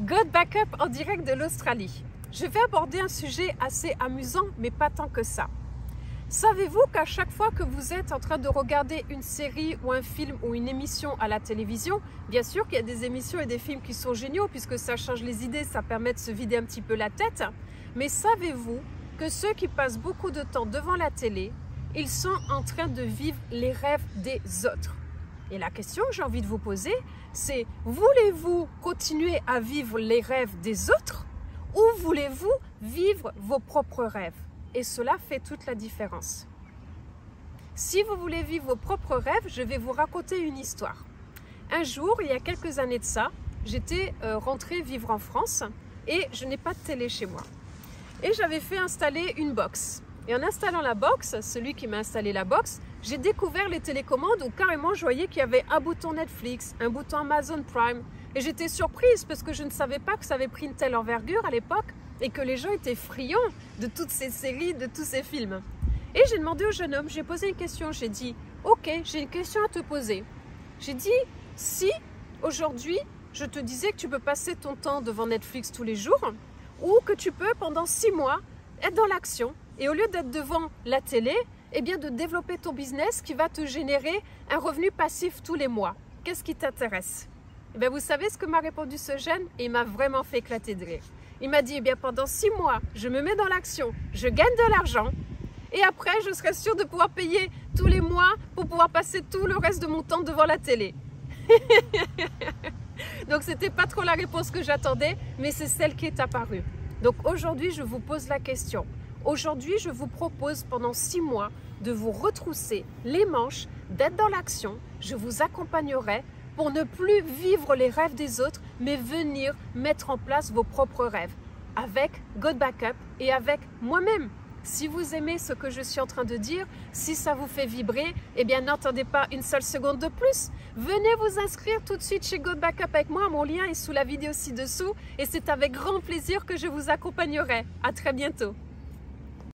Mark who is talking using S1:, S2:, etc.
S1: God Backup en direct de l'Australie. Je vais aborder un sujet assez amusant, mais pas tant que ça. Savez-vous qu'à chaque fois que vous êtes en train de regarder une série ou un film ou une émission à la télévision, bien sûr qu'il y a des émissions et des films qui sont géniaux puisque ça change les idées, ça permet de se vider un petit peu la tête, mais savez-vous que ceux qui passent beaucoup de temps devant la télé, ils sont en train de vivre les rêves des autres? Et la question que j'ai envie de vous poser, c'est voulez-vous continuer à vivre les rêves des autres ou voulez-vous vivre vos propres rêves? Et cela fait toute la différence. Si vous voulez vivre vos propres rêves, je vais vous raconter une histoire. Un jour, il y a quelques années de ça, j'étais rentrée vivre en France et je n'ai pas de télé chez moi. Et j'avais fait installer une box. Et en installant la box, celui qui m'a installé la box, j'ai découvert les télécommandes où carrément je voyais qu'il y avait un bouton Netflix, un bouton Amazon Prime. Et j'étais surprise parce que je ne savais pas que ça avait pris une telle envergure à l'époque et que les gens étaient friands de toutes ces séries, de tous ces films. Et j'ai demandé au jeune homme, j'ai posé une question, j'ai dit « Ok, j'ai une question à te poser. » J'ai dit « Si aujourd'hui, je te disais que tu peux passer ton temps devant Netflix tous les jours ou que tu peux pendant 6 mois être dans l'action et au lieu d'être devant la télé, eh bien de développer ton business qui va te générer un revenu passif tous les mois. Qu'est-ce qui t'intéresse ?» Eh bien, vous savez ce que m'a répondu ce jeune et il m'a vraiment fait éclater de rire. Il m'a dit, eh bien, pendant 6 mois, je me mets dans l'action, je gagne de l'argent et après, je serai sûre de pouvoir payer tous les mois pour pouvoir passer tout le reste de mon temps devant la télé. Donc, ce n'était pas trop la réponse que j'attendais, mais c'est celle qui est apparue. Donc, aujourd'hui, je vous pose la question. Aujourd'hui, je vous propose pendant 6 mois de vous retrousser les manches, d'être dans l'action. Je vous accompagnerai pour ne plus vivre les rêves des autres, mais venir mettre en place vos propres rêves avec God Backup et avec moi-même. Si vous aimez ce que je suis en train de dire, si ça vous fait vibrer, eh bien n'attendez pas une seule seconde de plus. Venez vous inscrire tout de suite chez God Backup avec moi. Mon lien est sous la vidéo ci-dessous et c'est avec grand plaisir que je vous accompagnerai. À très bientôt.